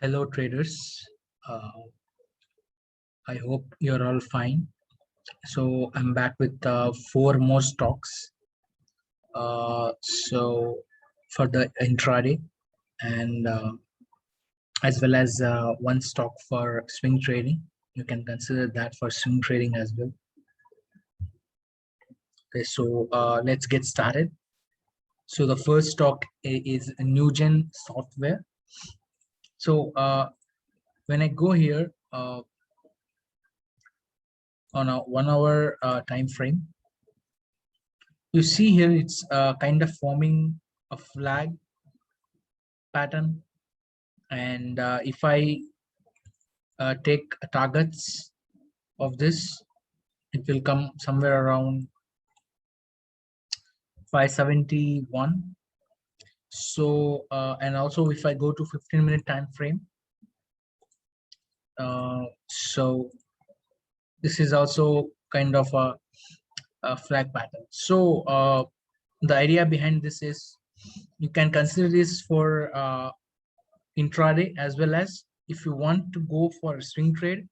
Hello traders, uh, I hope you're all fine. So I'm back with four more stocks. So for the intraday and as well as one stock for swing trading. You can consider that for swing trading as well. Okay, so let's get started. So the first stock is Newgen Software. So when I go here on a 1 hour time frame, you see here it's kind of forming a flag pattern, and if I take targets of this, it will come somewhere around 571. So and also if I go to 15-minute time frame, so this is also kind of a flag pattern. So the idea behind this is you can consider this for intraday, as well as if you want to go for a swing trade,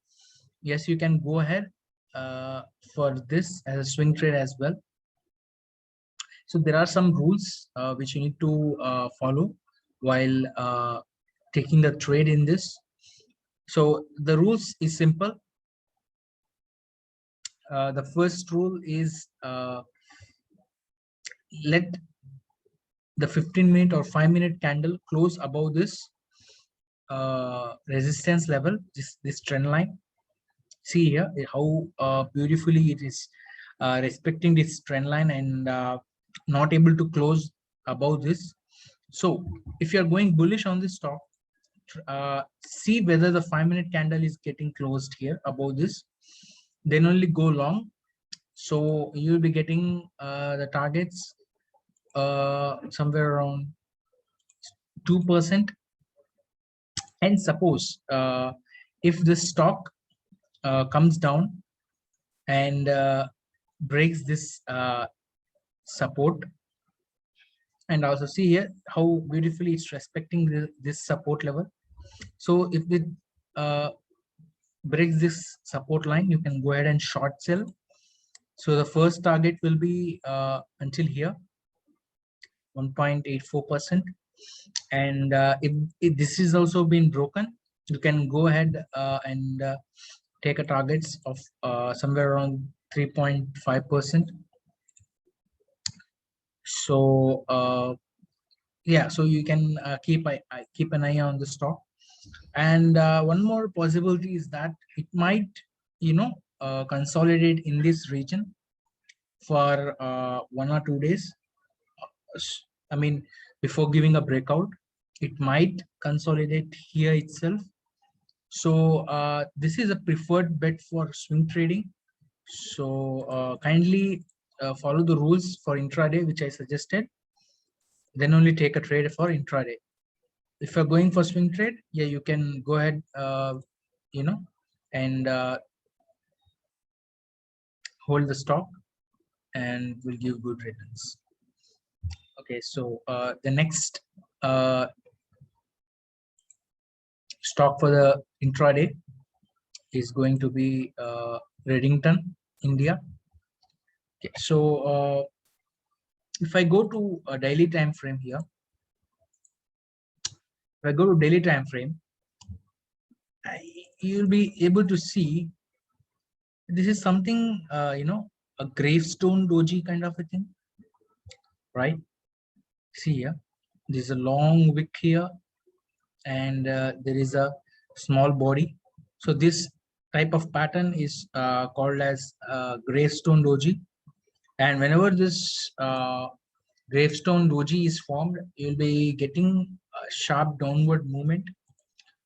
yes, you can go ahead for this as a swing trade as well. So there are some rules which you need to follow while taking the trade in this. So the rules is simple. The first rule is let the 15-minute or 5-minute candle close above this resistance level, this trend line. See here how beautifully it is respecting this trend line and not able to close above this. So if you are going bullish on this stock, see whether the 5-minute candle is getting closed here above this, then only go long. So you'll be getting the targets somewhere around 2%. And suppose if this stock comes down and breaks this support, and also see here how beautifully it's respecting this support level. So if it breaks this support line, you can go ahead and short sell. So the first target will be until here 1.84%, and if this is also been broken, you can go ahead and take a targets of somewhere around 3.5%. So yeah, so you can keep an eye on the stock. And one more possibility is that it might consolidate in this region for 1 or 2 days. I mean, before giving a breakout, it might consolidate here itself. So this is a preferred bet for swing trading. So kindly follow the rules for intraday, which I suggested. Then only take a trade for intraday. If you're going for swing trade, yeah, you can go ahead, and hold the stock, and will give good returns. Okay, so the next stock for the intraday is going to be Redington, India. Okay, so if I go to a daily time frame here, if I go to daily time frame, you'll be able to see this is something a gravestone doji kind of a thing, right? See here, there's a long wick here, and there is a small body. So this type of pattern is called as gravestone doji, and whenever this gravestone doji is formed, you'll be getting a sharp downward movement.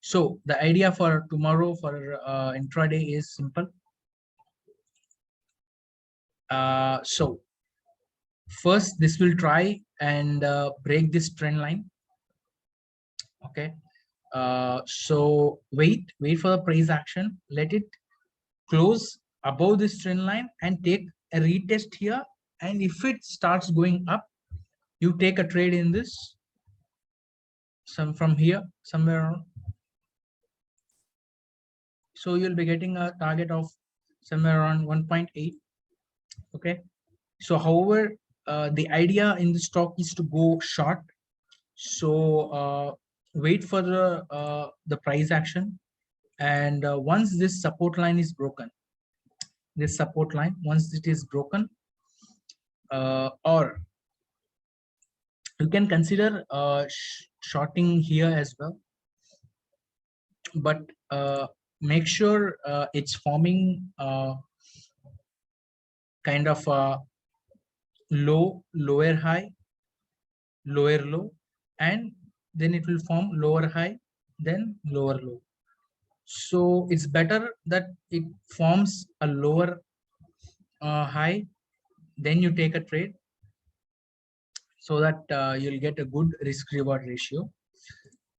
So the idea for tomorrow for intraday is simple. So first this will try and break this trend line. Okay, so wait for the price action, let it close above this trend line and take a retest here, and if it starts going up, you take a trade in this from here somewhere around So you'll be getting a target of somewhere around 1.8. Okay. So however, the idea in the stock is to go short. So wait for the price action. And once this support line is broken, once it is broken, or you can consider shorting here as well, but make sure it's forming kind of a lower high, lower low, and then it will form lower high, then lower low. So it's better that it forms a lower high, then you take a trade, so that you'll get a good risk reward ratio.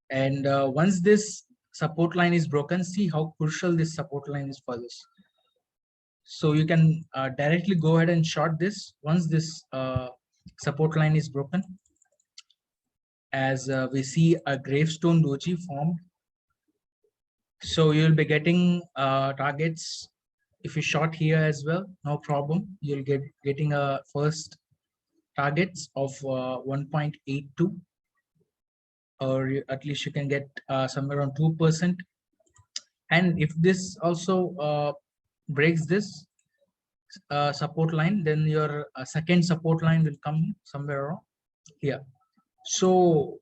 And once this support line is broken, see how crucial this support line is for this. So you can directly go ahead and short this once this support line is broken, as we see a gravestone doji formed. So you'll be getting targets. If you short here as well, no problem. You'll getting a first targets of 1.82, or at least you can get somewhere around 2%. And if this also breaks this support line, then your second support line will come somewhere around here. So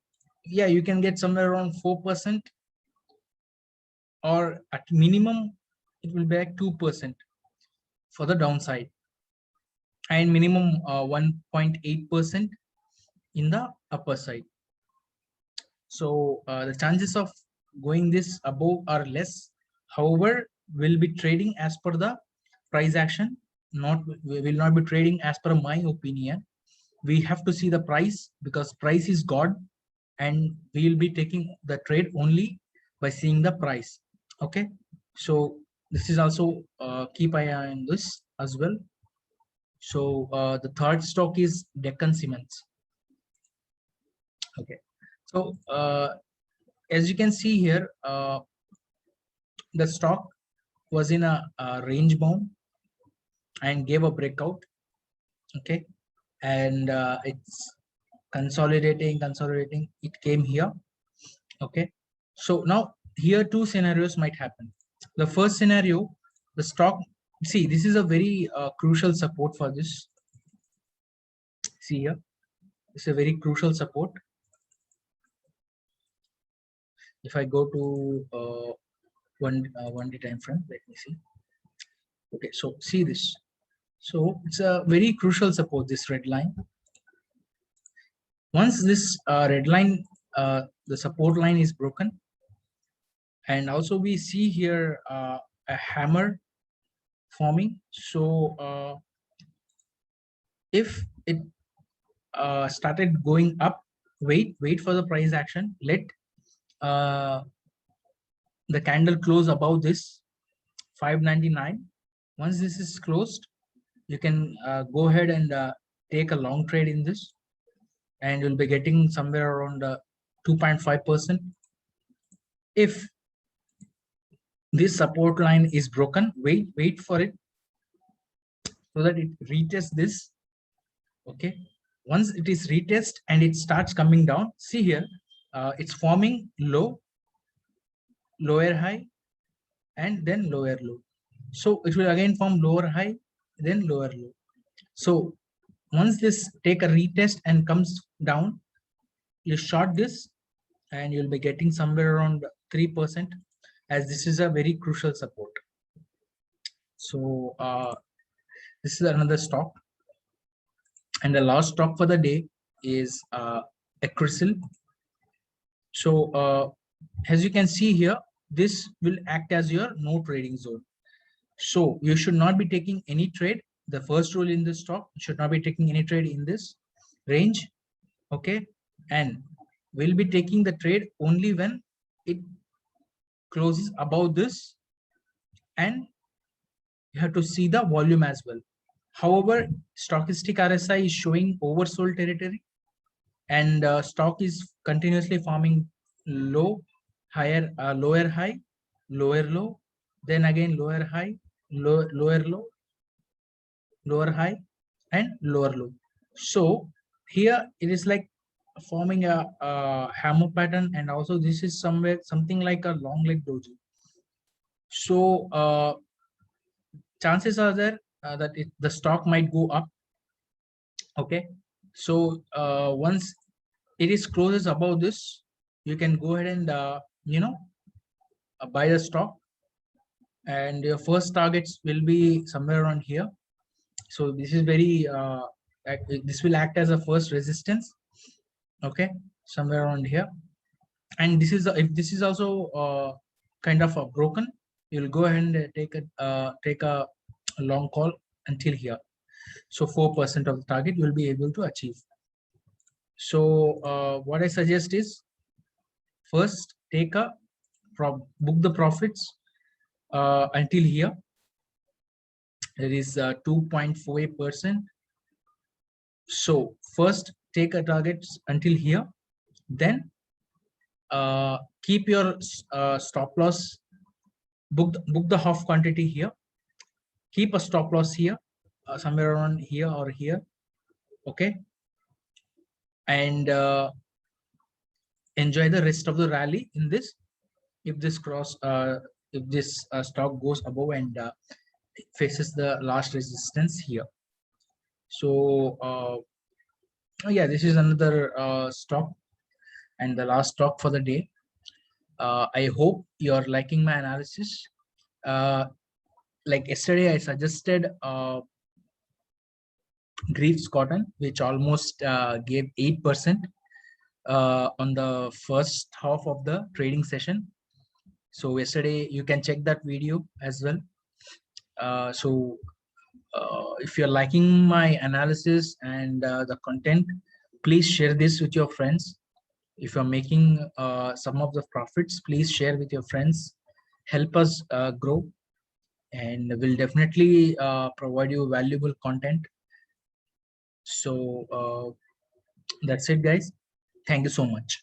yeah, you can get somewhere around 4%, or at minimum it will be like 2% for the downside, and minimum 1.8% in the upper side. So the chances of going this above are less. However, we'll be trading as per the price action. We will not be trading as per my opinion. We have to see the price, because price is God, and we will be taking the trade only by seeing the price. Okay, so this is also keep eye on this as well. So the third stock is Deccan Cements. Okay, so as you can see here, the stock was in a range bound and gave a breakout. Okay, and it's consolidating. It came here. Okay, so now here two scenarios might happen. The first scenario, the stock, see, this is a very crucial support for this. See here, it's a very crucial support. If I go to one day time frame, let me see. Okay, so see this. So it's a very crucial support, this red line. Once this red line, the support line is broken, and also we see here a hammer forming. So if it started going up, wait for the price action. Let the candle close above this 599. Once this is closed, you can go ahead and take a long trade in this, and you'll be getting somewhere around 2.5%. If this support line is broken, wait for it, so that it retests this. Okay, once it is retest and it starts coming down, see here, it's forming lower high, and then lower low. So it will again form lower high, then lower low. So once this take a retest and comes down, you short this, and you'll be getting somewhere around 3%, as this is a very crucial support. So this is another stock, and the last stock for the day is Acrisil. So as you can see here, this will act as your no trading zone. So you should not be taking any trade. The first rule in this stock, you should not be taking any trade in this range. Okay, and we'll be taking the trade only when it closes above this, and you have to see the volume as well. However, stochastic RSI is showing oversold territory, and stock is continuously forming lower high, lower low, then again lower high, lower low, lower high, and lower low. So here it is like forming a hammer pattern, and also this is somewhere something like a long leg doji. So chances are there that the stock might go up. Okay, so once it is closes above this, you can go ahead and buy the stock, and your first targets will be somewhere around here. So this is very this will act as a first resistance. Okay, somewhere around here, and this is if this is also kind of a broken, you'll go ahead and take a long call until here. So 4% of the target you'll be able to achieve. So what I suggest is, first take a book the profits until here. There is 2.48%. So first take a target until here, then keep your stop loss, book the half quantity here, keep a stop loss here, somewhere around here or here. Okay, and enjoy the rest of the rally in this. If this stock goes above and faces the last resistance here. So yeah, this is another stock and the last stock for the day. I hope you're liking my analysis. Like yesterday I suggested Greaves Cotton, which almost gave 8% on the first half of the trading session. So yesterday you can check that video as well. So if you're liking my analysis and the content, please share this with your friends. If you're making some of the profits, please share with your friends. Help us grow, and we'll definitely provide you valuable content. So that's it, guys. Thank you so much.